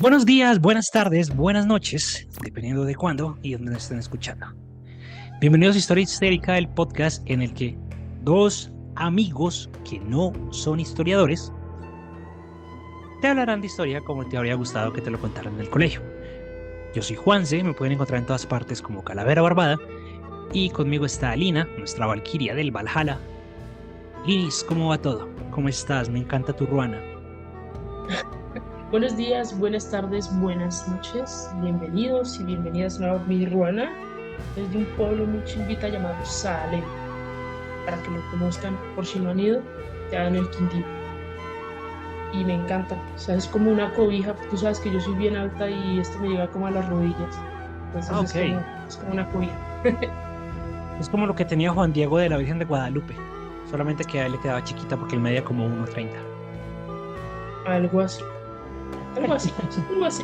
Buenos días, buenas tardes, buenas noches, dependiendo de cuándo y dónde nos estén escuchando. Bienvenidos a Historia Histérica, el podcast en el que dos amigos que no son historiadores te hablarán de historia como te habría gustado que te lo contaran en el colegio. Yo soy Juanse, me pueden encontrar en todas partes como Calavera Barbada y conmigo está Alina, nuestra valquiria del Valhalla. Linis, ¿cómo va todo? ¿Cómo estás? Me encanta tu ruana. Buenos días, buenas tardes, buenas noches. Bienvenidos y bienvenidas a mi Ruana desde un pueblo muy chimbita llamado Salem. Para que lo conozcan, por si no han ido, ya en el Quindío. Y me encanta. O sea, es como una cobija. Tú sabes que yo soy bien alta y esto me llega como a las rodillas. Ah, Entonces ok. es como una cobija. Es como lo que tenía Juan Diego de la Virgen de Guadalupe, solamente que a él le quedaba chiquita porque él medía como 1,30. Algo así. Algo así. Algo así.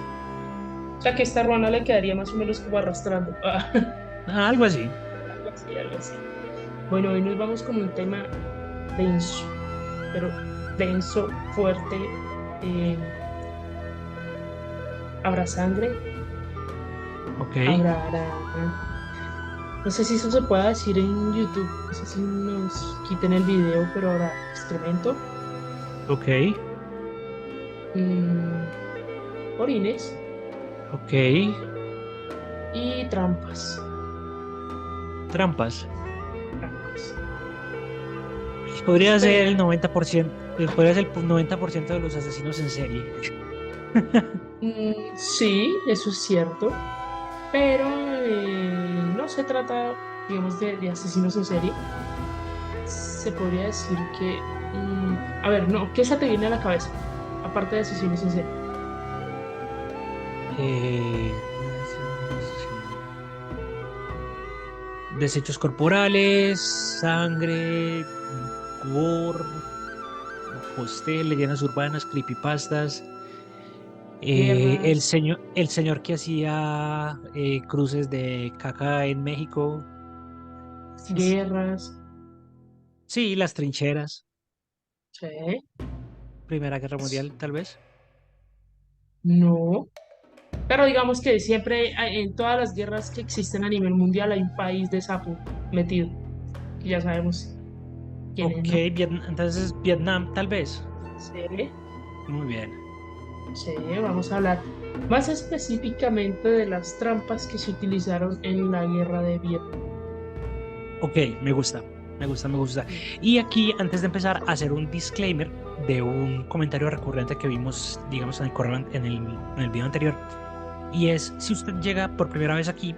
O sea, que esta Ruana le quedaría más o menos como arrastrando. Ah, algo así. Algo así, algo así. Bueno, hoy nos vamos con un tema denso, pero denso, fuerte. eh, habrá sangre, Ok, no sé si eso se pueda decir en YouTube, no sé si nos quiten el video, pero habrá excremento, ok, mm, orines ok. y trampas. Trampas. Trampas. Podría ser el Espera, 90%, podría ser el 90% de los asesinos en serie. sí, eso es cierto, pero no se trata, digamos, de asesinos en serie. Se podría decir que, a ver, no, ¿qué se te viene a la cabeza? Aparte de asesinos en serie. Eh, Desechos corporales, sangre, gore, hostel, leyendas urbanas, creepypastas. Guerras, El señor que hacía cruces de caca en México. guerras, Sí, las trincheras. sí, Primera Guerra Mundial, tal vez. no. Pero digamos que siempre en todas las guerras que existen a nivel mundial hay un país de sapo metido, que ya sabemos quién es, Ok, ¿no? Entonces Vietnam, tal vez. Sí, Muy bien. sí, vamos a hablar más específicamente de las trampas que se utilizaron en la guerra de Vietnam. Ok, me gusta, me gusta, me gusta. Y aquí, antes de empezar, hacer un disclaimer de un comentario recurrente que vimos, digamos, en el correo, en el video anterior. Y es, si usted llega por primera vez aquí,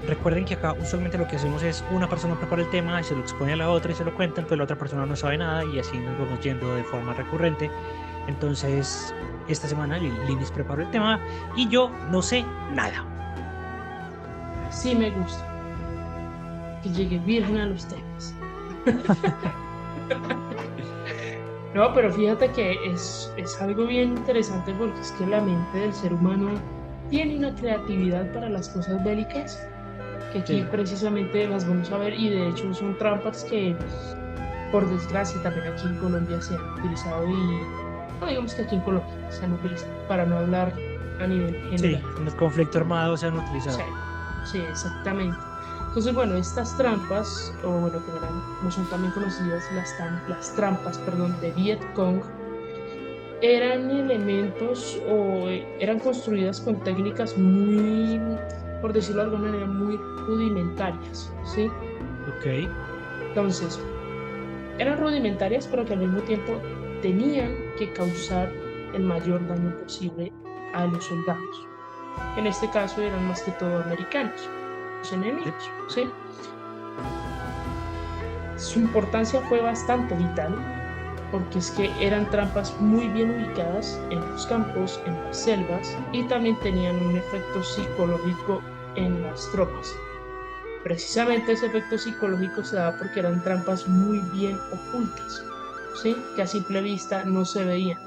recuerden que acá usualmente lo que hacemos es una persona prepara el tema y se lo expone a la otra y se lo cuentan, pero la otra persona no sabe nada y así nos vamos yendo de forma recurrente. Entonces, esta semana Linis preparó el tema y yo no sé nada. Sí me gusta que llegue virgen a los temas. No, pero fíjate que es algo bien interesante porque es que la mente del ser humano tiene una creatividad para las cosas bélicas que aquí Sí. precisamente las vamos a ver y de hecho son trampas que por desgracia también aquí en Colombia se han utilizado y no digamos que aquí en Colombia se han utilizado para no hablar a nivel general. Sí, en el conflicto armado se han Sí, utilizado. sí, exactamente. Entonces, bueno, estas trampas, o bueno, como son también conocidas las trampas, perdón, de Viet Cong, eran elementos o eran construidas con técnicas muy, por decirlo de alguna manera, muy rudimentarias, ¿sí? Ok, Entonces, eran rudimentarias, pero que al mismo tiempo tenían que causar el mayor daño posible a los soldados. En este caso eran más que todo americanos, los sí, enemigos, ¿sí? Su importancia fue bastante vital porque es que eran trampas muy bien ubicadas en los campos, en las selvas y también tenían un efecto psicológico en las tropas. Precisamente ese efecto psicológico se da porque eran trampas muy bien ocultas, ¿sí? Que a simple vista no se veían.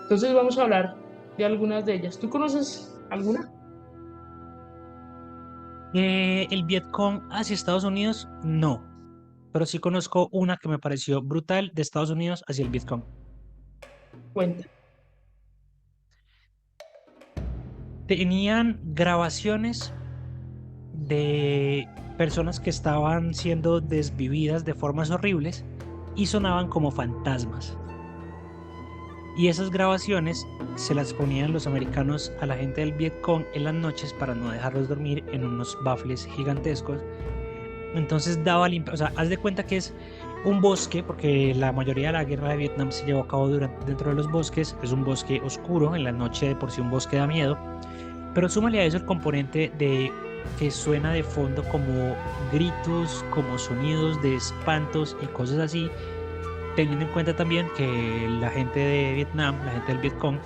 Entonces vamos a hablar de algunas de ellas. ¿Tú conoces alguna? El Vietcong hacia Estados Unidos, no, pero sí conozco una que me pareció brutal de Estados Unidos hacia el Vietcong. Cuenta. tenían grabaciones de personas que estaban siendo desvividas de formas horribles y sonaban como fantasmas. Y esas grabaciones se las ponían los americanos a la gente del Vietcong en las noches para no dejarlos dormir en unos baffles gigantescos. Entonces daba la o sea, haz de cuenta que es un bosque, porque la mayoría de la guerra de Vietnam se llevó a cabo dentro de los bosques. Es un bosque oscuro, en la noche de por sí un bosque da miedo, pero súmale a eso el componente de que suena de fondo como gritos, como sonidos de espantos y cosas así, teniendo en cuenta también que la gente de Vietnam, la gente del Vietcong,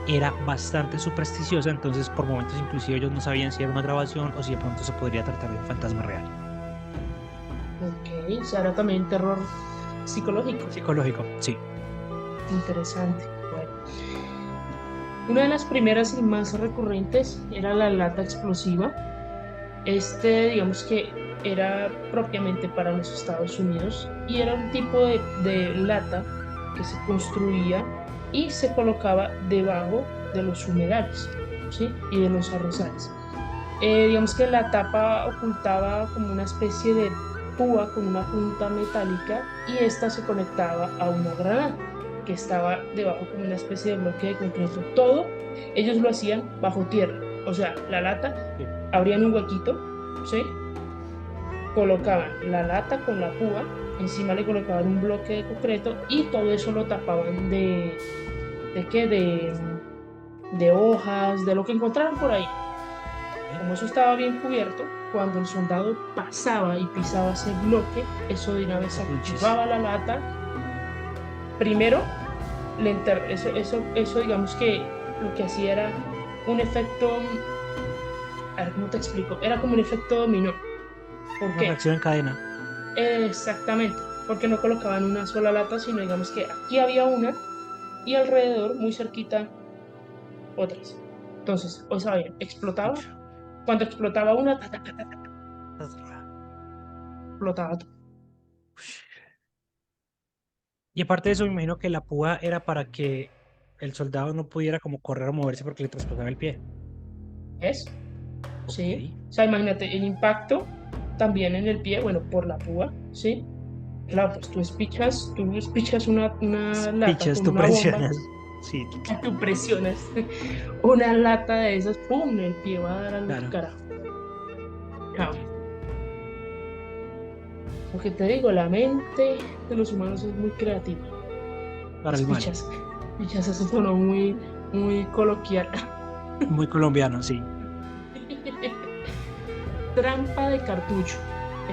era bastante supersticiosa, entonces por momentos inclusive ellos no sabían si era una grabación o si de pronto se podría tratar de un fantasma real. Ok, o sea, era también terror psicológico. Psicológico, sí. Interesante. Bueno, una de las primeras y más recurrentes era la lata explosiva. Digamos que era propiamente para los Estados Unidos y era un tipo de lata que se construía y se colocaba debajo de los humedales, ¿sí? Y de los arrozales. Digamos que la tapa ocultaba como una especie de púa con una punta metálica y esta se conectaba a una granada que estaba debajo como una especie de bloque de concreto. Todo ellos lo hacían bajo tierra, o sea, la lata, Sí. abrían un huequito, ¿sí? Colocaban la lata con la púa, encima le colocaban un bloque de concreto y todo eso lo tapaban ¿de qué? De hojas, de lo que encontraran por ahí. ¿Eh? Como eso estaba bien cubierto, cuando el soldado pasaba y pisaba ese bloque, eso de una vez Puchis. activaba la lata. Primero, eso digamos que lo que hacía era un efecto, a ver, ¿cómo te explico? Era como un efecto dominó. ¿Por Una qué? reacción en cadena. Exactamente, porque no colocaban una sola lata, sino digamos que aquí había una y alrededor, muy cerquita, otras. Entonces, o sea, bien, explotaba. Pucha. Cuando explotaba una, ta, ta, ta, ta, ta, explotaba todo. Y aparte de eso, me imagino que la púa era para que el soldado no pudiera como correr o moverse porque le traspasaba el pie. ¿Ves? Ok. ¿Sí? O sea, imagínate el impacto también en el pie, bueno, por la púa, ¿sí? Claro, pues tú espichas una lata Pichas, con tú una bomba, presionas. Sí, tú presionas una lata de esas, ¡pum! El pie va a dar al claro. carajo. Chao. Lo que te digo, la mente de los humanos es muy creativa. Para el mal. Espichas, espichas, eso sonó muy, muy coloquial. Muy colombiano, sí. Trampa de cartucho.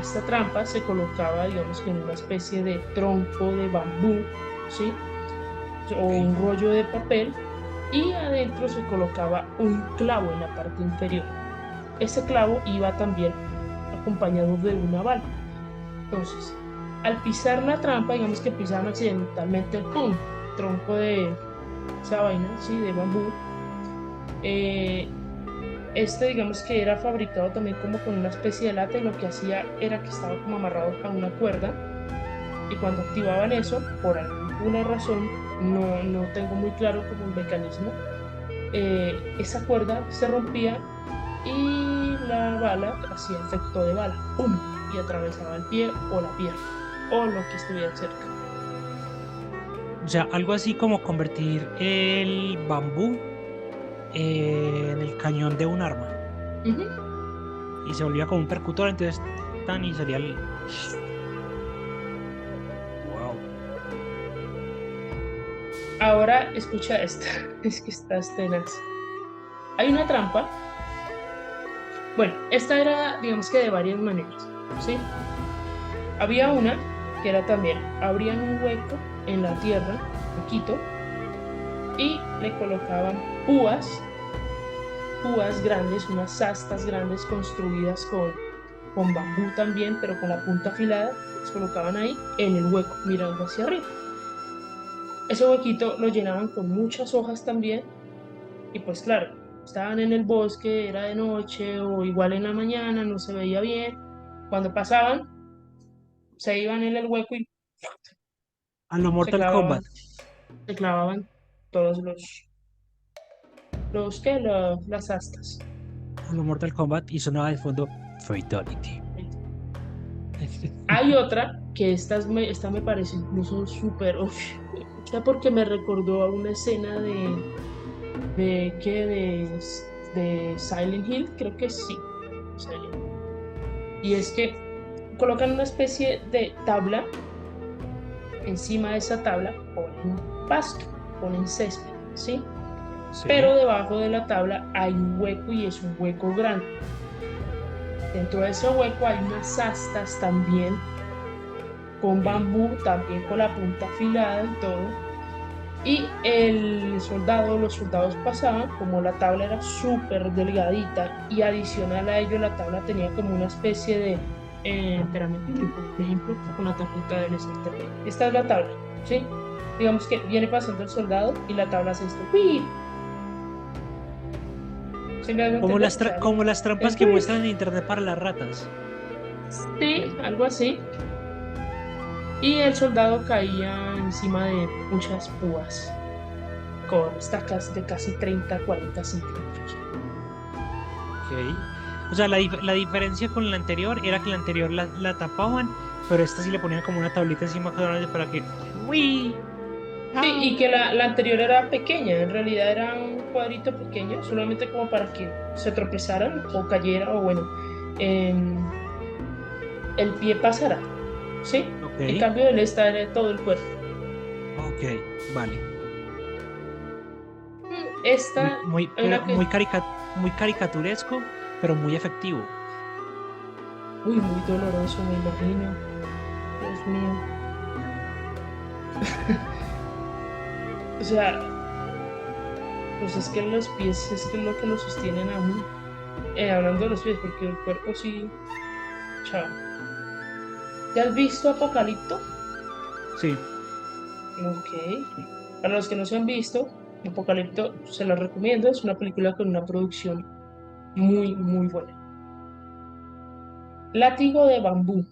Esta trampa se colocaba, digamos que en una especie de tronco de bambú, ¿sí? O Ok. un rollo de papel y adentro se colocaba un clavo en la parte inferior. Ese clavo iba también acompañado de una bala. Entonces, al pisar la trampa, digamos que pisaban accidentalmente el ¡pum! Tronco de esa vaina, ¿sí? De bambú. Eh, digamos que era fabricado también como con una especie de lata y lo que hacía era que estaba como amarrado a una cuerda y cuando activaban eso, por alguna razón, no tengo muy claro como el mecanismo, esa cuerda se rompía y la bala hacía efecto de bala, ¡pum! Y atravesaba el pie o la pierna o lo que estuviera cerca. O sea, algo así como convertir el bambú en el cañón de un arma. Ujú. Y se volvía como un percutor, entonces tan y salía el. Wow. Ahora escucha esta, es que estás tenaz. Hay una trampa. Bueno, esta era, digamos que de varias maneras, ¿sí? Había una que era también, abrían un hueco en la tierra, poquito, y le colocaban púas grandes, unas astas grandes construidas con bambú también, pero con la punta afilada, las colocaban ahí en el hueco, mirando hacia arriba. Ese huequito lo llenaban con muchas hojas también, y pues claro, estaban en el bosque, era de noche o igual en la mañana, no se veía bien. Cuando pasaban, se iban en el hueco y A lo se Mortal clavaban, Kombat. se clavaban todos ¿qué? Las astas. a lo Mortal Kombat y sonaba de fondo Fatality. Hay otra que esta me parece incluso súper, uf, ya porque me recordó a una escena de, ¿qué? De Silent Hill, creo que sí. Silent Hill. Y es que colocan una especie de tabla, encima de esa tabla ponen pasto, ponen césped, ¿sí? Sí, Pero debajo de la tabla hay un hueco y es un hueco grande. Dentro de ese hueco hay unas astas también, con ok. bambú, también con la punta afilada y todo. Y el soldado, los soldados pasaban, como la tabla era súper delgadita y adicional a ello la tabla tenía como una especie de peramento, por ejemplo, con la tablita del escritor. Esta es la tabla, ¿sí? Digamos que viene pasando el soldado y la tabla hace esto. ¡Uy! ¿Sí me hago Como entender? O sea, como las trampas es que ¡uy! muestran en internet para las ratas. Sí, algo así. Y el soldado caía encima de muchas púas con estacas de casi 30 a 40 centímetros. Ok. O sea, la diferencia con la anterior era que la anterior la tapaban, pero esta sí le ponían como una tablita encima cada vez para que. ¡Uy! Sí, ¡Ah! y que la anterior era pequeña, en realidad era un cuadrito pequeño, solamente como para que se tropezaran o cayera o bueno, em, el pie pasara, ¿sí? Ok, En cambio, él está en todo el cuerpo. ok, vale. Esta, en Pero la que, muy caricaturesco, pero muy efectivo. uy, muy doloroso, me imagino, Dios mío. O sea, pues es que los pies es que es lo que lo sostienen a uno. Hablando de los pies, porque el cuerpo sí, chao. ¿Te has visto Apocalipto? Sí, Ok. Para los que no se han visto, Apocalipto se lo recomiendo. Es una película con una producción muy, muy buena. Látigo de bambú.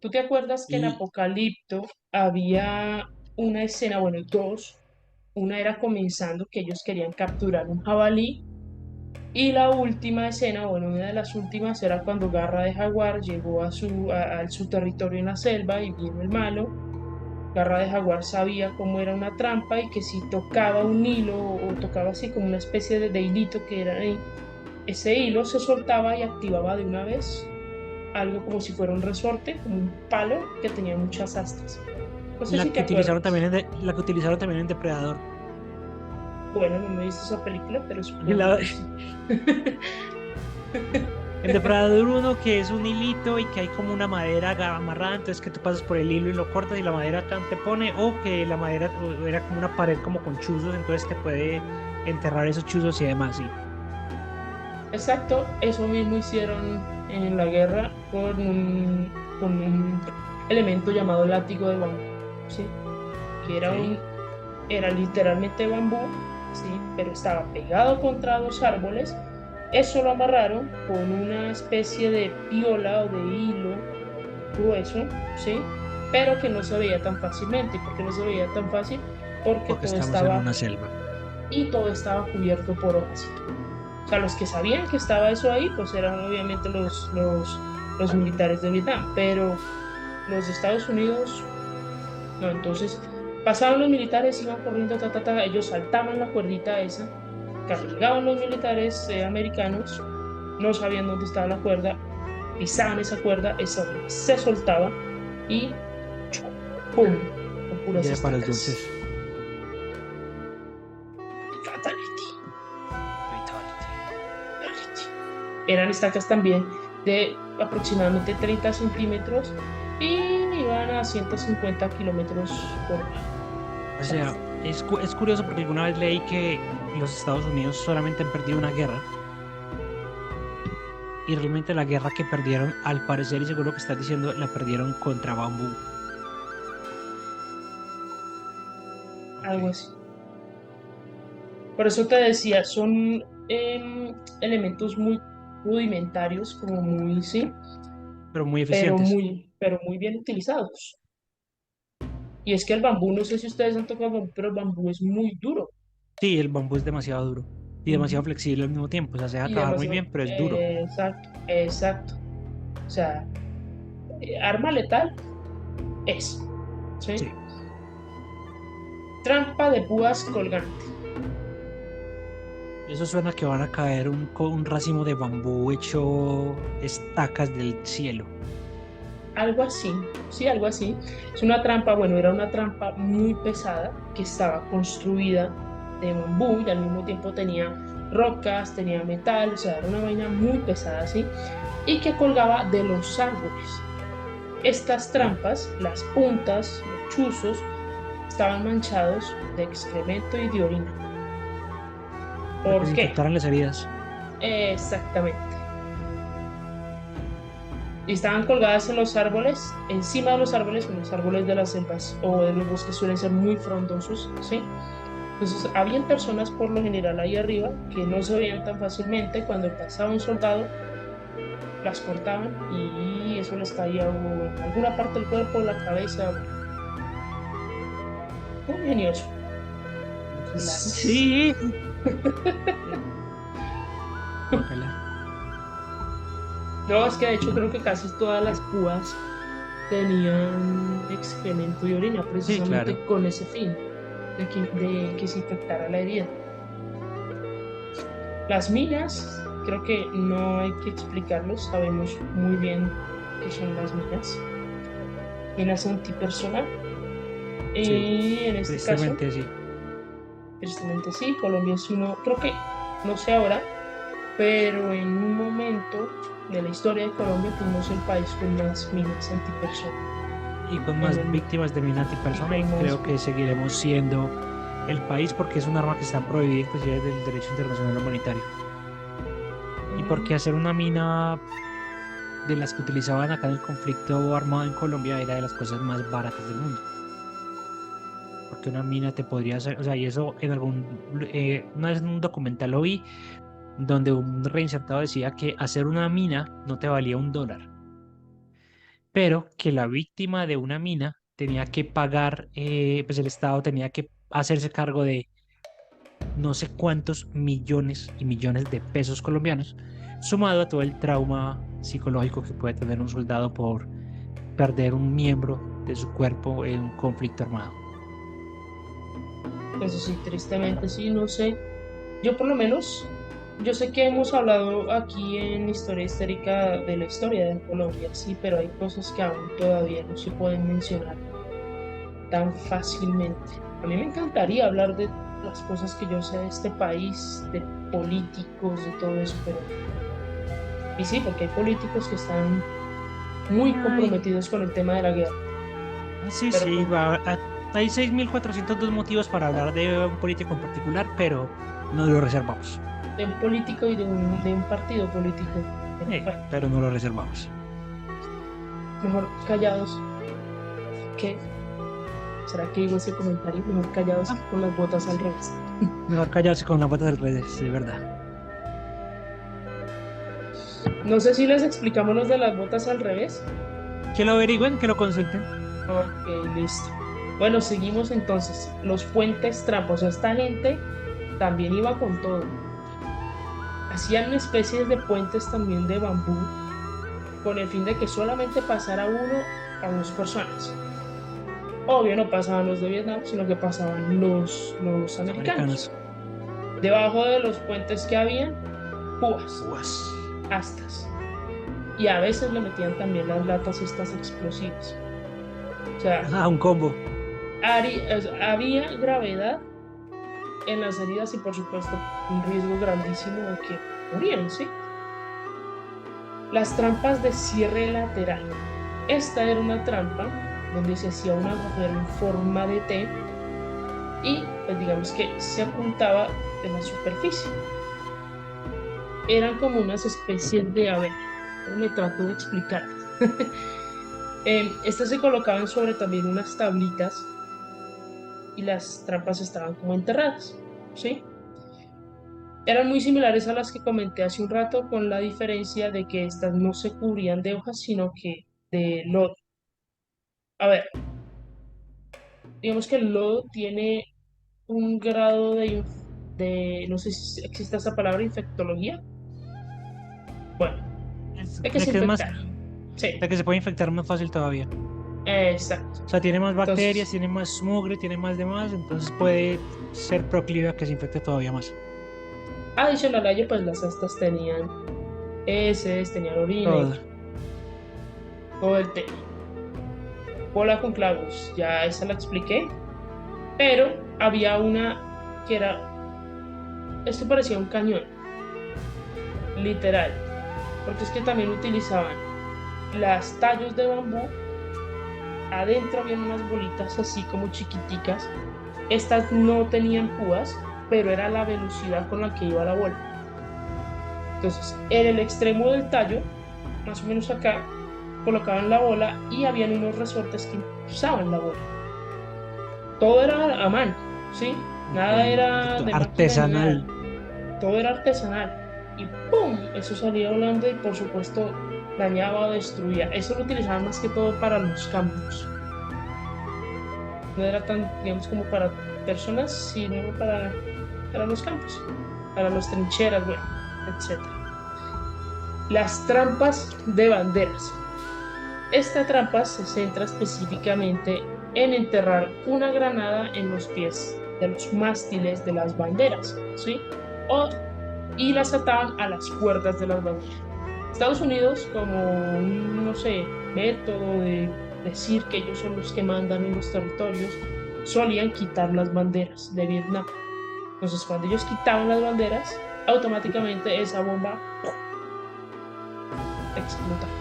¿Tú te acuerdas que en y Apocalipto había una escena, bueno, dos? Una era comenzando que ellos querían capturar un jabalí. Y la última escena, bueno, una de las últimas era cuando Garra de Jaguar llegó a su territorio en la selva y vino el malo. Garra de Jaguar sabía cómo era una trampa y que si tocaba un hilo o tocaba así como una especie de hilito que era ahí, ese hilo se soltaba y activaba de una vez algo como si fuera un resorte, como un palo que tenía muchas astas. No sé si te acuerdas. la que utilizaron también en Depredador. Bueno, no me he visto esa película, pero En, supongo la- que sí. en Depredador uno que es un hilito y que hay como una madera amarrada, entonces que tú pasas por el hilo y lo cortas y la madera tan te pone, o que la madera era como una pared como con chuzos, entonces te puede enterrar esos chuzos y demás, sí. Exacto, eso mismo hicieron en la guerra con un elemento llamado látigo de bambú, ¿sí? Que Ok, era literalmente bambú, ¿sí? Pero estaba pegado contra dos árboles. Eso lo amarraron con una especie de piola o de hilo grueso, ¿sí? Pero que no se veía tan fácilmente. ¿Por qué no se veía tan fácil? Porque porque estamos en una selva. todo estaba cubierto por hojas. O sea, los que sabían que estaba eso ahí, pues eran obviamente los militares de Vietnam, pero los de Estados Unidos, no. Entonces, pasaban los militares, iban corriendo, ta, ta, ta, ellos saltaban la cuerdita esa, cargaban los militares americanos, no sabían dónde estaba la cuerda, pisaban esa se soltaba y ¡pum! Con puras Ya para los estacas. dulces. Fatality. Fatality. Eran estacas también de aproximadamente 30 centímetros y iban a 150 kilómetros por hora. O O sea, sea, es curioso porque alguna vez leí que los Estados Unidos solamente han perdido una guerra y realmente la guerra que perdieron, al parecer y seguro que estás diciendo, la perdieron contra Bambú. Ok. algo así. Por eso te decía, son elementos muy rudimentarios, como muy, sí, Pero muy eficientes. pero muy bien utilizados. Y es que el bambú, no sé si ustedes han tocado bambú, pero el bambú es muy duro. Sí, el bambú es demasiado duro. y demasiado flexible al mismo tiempo. O sea, se deja Y trabajar muy demasiado. bien, pero es duro. Exacto, exacto. O sea, arma letal es, ¿sí? Sí. Trampa de púas colgante. Eso suena que van a caer con un racimo de bambú hecho estacas del cielo. Algo así, sí, algo así. Es una trampa, bueno, era una trampa muy pesada que estaba construida de bambú y al mismo tiempo tenía rocas, tenía metal, o sea, era una vaina muy pesada, ¿sí? Y que colgaba de los árboles. Estas ¿Sí? trampas, las puntas, los chuzos, estaban manchados de excremento y de orina. Para que ¿Por se qué? infectaran las heridas. Exactamente. Y estaban colgadas en los árboles, encima de los árboles de las selvas o de los bosques suelen ser muy frondosos, ¿sí? Entonces, habían personas por lo general ahí arriba que no se veían tan fácilmente. Cuando pasaba un soldado, las cortaban y eso les caía o en alguna parte del cuerpo, la cabeza. Muy ingenioso. Las... Sí. Guácala. No, es que de hecho creo que casi todas las púas tenían excremento y orina Sí, claro. precisamente con ese fin, de que se infectara la herida. Las minas, creo que no hay que explicarlos, sabemos muy bien qué son las minas. Minas antipersonal. Sí. Y en este caso, Tristemente sí. tristemente sí, Colombia es uno, creo que, no sé ahora, pero en un momento de la historia de Colombia fuimos el país con más minas antipersonal Y con en más el mundo. víctimas de mina Y antipersona, y con más, creo que seguiremos siendo el país porque es un arma que está prohibida inclusive del derecho internacional humanitario. Y porque hacer una mina de las que utilizaban acá en el conflicto armado en Colombia era de las cosas más baratas del mundo. Porque una mina te podría hacer, o sea, y eso en una vez en un documental lo vi, donde un reinsertado decía que hacer una mina no te valía $1, pero que la víctima de una mina tenía que pagar, pues el Estado tenía que hacerse cargo de no sé cuántos millones y millones de pesos colombianos, sumado a todo el trauma psicológico que puede tener un soldado por perder un miembro de su cuerpo en un conflicto armado. eso sí, tristemente sí, no sé. Yo por lo menos, yo sé que hemos hablado aquí en Historia Histérica de la historia de Colombia, sí, pero hay cosas que aún todavía no se pueden mencionar tan fácilmente. A mí me encantaría hablar de las cosas que yo sé de este país, de políticos, de todo eso, pero... Y sí, porque hay políticos que están muy Ay, comprometidos con el tema de la guerra, sí, pero sí, con... hay 6.402 motivos para hablar de un político en particular, pero nos lo reservamos. de un político y de un partido político. Pero bueno, Pero no lo reservamos. mejor callados que... ¿Será que digo ese comentario? Mejor callados Ah, que con las botas al revés. mejor callarse con la pata del revés, de verdad. No sé si les explicamos los de las botas al revés. Que lo averigüen, que lo consulten. Ok, listo. Bueno, seguimos entonces. Los puentes trampa. O sea, esta gente también iba con todo. Hacían especies de puentes también de bambú con el fin de que solamente pasara uno a dos personas. Obvio, no pasaban los de Vietnam, sino que pasaban los Los americanos. americanos. Debajo de los puentes que habían, púas, Uvas. astas. Y a veces le metían también las latas estas explosivas. O sea, Ah, un combo. había gravedad en las heridas y por supuesto un riesgo grandísimo de que murieran, ¿sí? Las trampas de cierre lateral. Esta era una trampa donde se hacía un agujero en forma de T y pues digamos que se apuntaba en la superficie. Eran como unas especies de, a ver, me trato de explicar. Estas se colocaban sobre también unas tablitas y las trampas estaban como enterradas, ¿sí? Eran muy similares a las que comenté hace un rato, con la diferencia de que estas no se cubrían de hojas, sino que de lodo. A ver, digamos que el lodo tiene un grado de no sé si existe esa palabra, infectología. Bueno, de que De se que es más, infectaron. Sí, de que se puede infectar más fácil todavía. exacto. O sea, tiene más bacterias, Entonces, tiene más mugre, tiene más demás, entonces puede ser proclive a que se infecte todavía más. adicional a ello, pues las astas tenían heces, tenían orina y Todo. bueno, todo el tema. Bola con clavos, ya esa la expliqué, pero había una que esto parecía un cañón, literal, porque es que también utilizaban las tallos de bambú, adentro habían unas bolitas así como chiquiticas, estas no tenían púas, pero era la velocidad con la que iba la bola. Entonces, en el extremo del tallo, más o menos acá, colocaban la bola y habían unos resortes que impulsaban la bola. Todo era a mano, ¿sí? Nada era de máquina ni nada. Artesanal. Todo era artesanal. Y ¡pum! Eso salía volando y por supuesto dañaba o destruía. Eso lo utilizaban más que todo para los campos. No era tan, digamos, como para personas, sino para los campos, para las trincheras, bueno, etcétera. Las trampas de banderas. Esta trampa se centra específicamente en enterrar una granada en los pies de los mástiles de las banderas, ¿sí? O, y las ataban a las cuerdas de las banderas. Estados Unidos, como un, no sé, método de decir que ellos son los que mandan en los territorios, solían quitar las banderas de Vietnam. Entonces, cuando ellos quitaban las banderas, automáticamente esa bomba explotaba.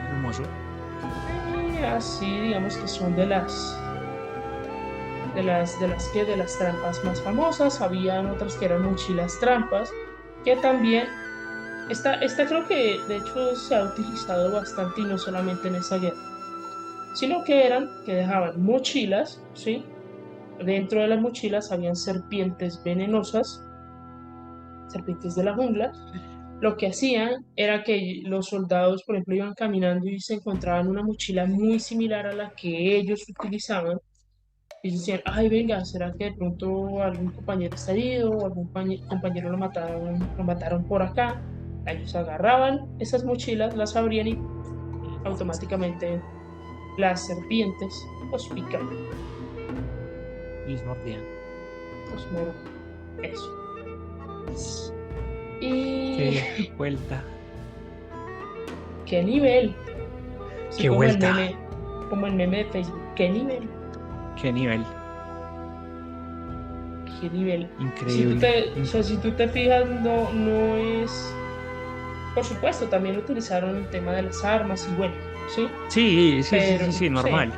Hermoso. Así, digamos que son de las trampas más famosas. Habían otras que eran mochilas trampas, que también, esta creo que de hecho se ha utilizado bastante y no solamente en esa guerra, sino que dejaban mochilas, ¿sí? Dentro de las mochilas habían serpientes venenosas, serpientes de la jungla. Lo que hacían era que los soldados, por ejemplo, iban caminando y se encontraban una mochila muy similar a la que ellos utilizaban. Y decían, ay, venga, ¿será que de pronto algún compañero está herido o algún compañero lo mataron por acá? Ellos agarraban esas mochilas, las abrían y automáticamente las serpientes los picaban, Les mordían. los mordían. Eso. Y Qué vuelta. qué nivel, así Qué vuelta. como el meme de Facebook, qué nivel, Qué nivel. qué nivel. Increíble. O sea, si tú te fijas, no es. Por supuesto, también utilizaron el tema de las armas y bueno, ¿sí? Sí, sí, sí, Pero, sí, sí, sí, normal.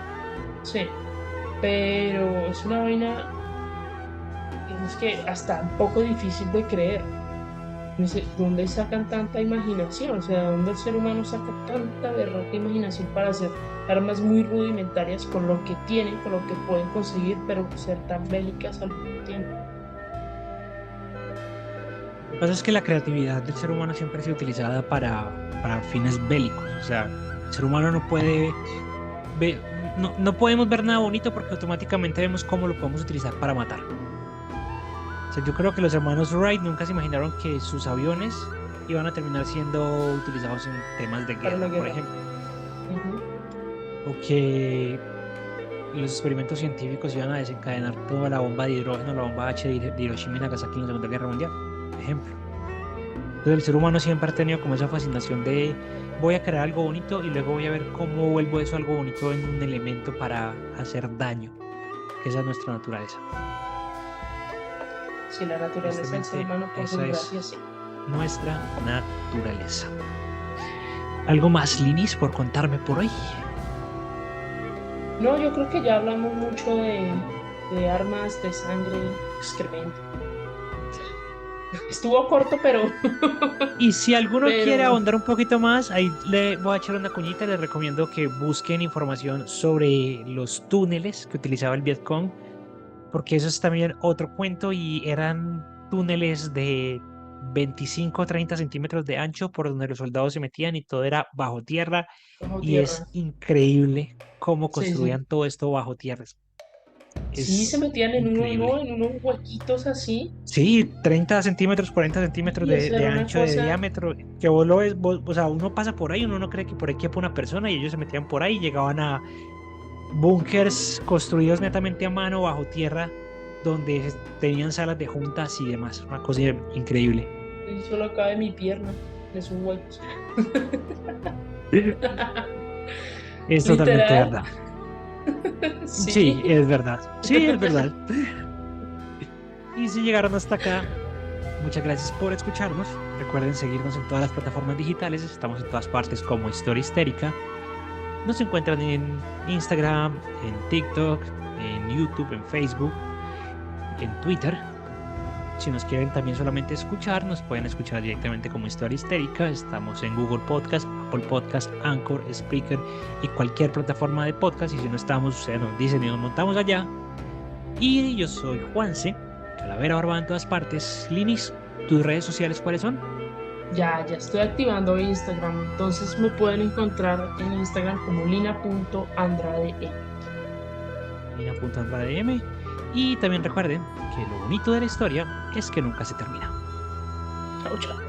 sí. Pero es una vaina, es que hasta un poco difícil de creer. Dice, ¿dónde sacan tanta imaginación? O sea, ¿dónde el ser humano saca tanta berraca imaginación para hacer armas muy rudimentarias con lo que tienen, con lo que pueden conseguir, pero ser tan bélicas al mismo tiempo? Lo que pasa es que la creatividad del ser humano siempre ha sido utilizada para fines bélicos. O sea, el ser humano no puede ve- no podemos ver nada bonito porque automáticamente vemos cómo lo podemos utilizar para matar. O sea, yo creo que los hermanos Wright nunca se imaginaron que sus aviones iban a terminar siendo utilizados en temas de Para la guerra, por guerra. ejemplo. Ujú. O que los experimentos científicos iban a desencadenar toda la bomba de hidrógeno, la bomba H de Hiroshima y Nagasaki en la Segunda Guerra Mundial, por ejemplo. Entonces el ser humano siempre ha tenido como esa fascinación de voy a crear algo bonito y luego voy a ver cómo vuelvo eso algo bonito en un elemento para hacer daño, que esa es nuestra naturaleza. Sí, la naturaleza del ser Tristemente, humano, por esa es desgracia, sí. nuestra naturaleza. ¿Algo más, Linis, por contarme por hoy? No, yo creo que ya hablamos mucho de armas, de sangre, excremento. Estuvo corto, pero, Y si alguno quiere pero, ahondar un poquito más, ahí le voy a echar una cuñita, les recomiendo que busquen información sobre los túneles que utilizaba el Vietcong, porque eso es también otro cuento y eran túneles de 25 o 30 centímetros de ancho por donde los soldados se metían y todo era bajo tierra bajo y es tierra. increíble cómo Sí, sí. construían todo esto bajo tierra. Es Sí, se Es metían en uno, increíble. ¿no? En unos huequitos así. Sí, 30 centímetros, 40 centímetros Y eso de era una ancho, de cosa. diámetro, que vos lo ves, o sea, uno pasa por ahí, uno no cree que por ahí quepa una persona y ellos se metían por ahí y llegaban a búnkers construidos netamente a mano bajo tierra, donde tenían salas de juntas y demás, una cosa increíble. Y solo cabe mi pierna de esos huecos. Es totalmente Literal. verdad. Sí, Sí. es verdad. Sí, es verdad. Y si llegaron hasta acá, muchas gracias por escucharnos. Recuerden seguirnos en todas las plataformas digitales. Estamos en todas partes como Historia Histérica. Nos encuentran en Instagram, en TikTok, en YouTube, en Facebook, en Twitter. Si nos quieren también solamente escuchar, nos pueden escuchar directamente como Historia Histérica. Estamos en Google Podcast, Apple Podcast, Anchor, Spreaker y cualquier plataforma de podcast. Y si no estamos, ustedes nos dicen y nos montamos allá. Y yo soy Juanse, Calavera Barba en todas partes. Linis, ¿tus redes sociales cuáles son? Ya estoy activando Instagram. Entonces me pueden encontrar en Instagram como lina.andrade. Lina.andrade. Y también recuerden que lo bonito de la historia es que nunca se termina. Chao, chao.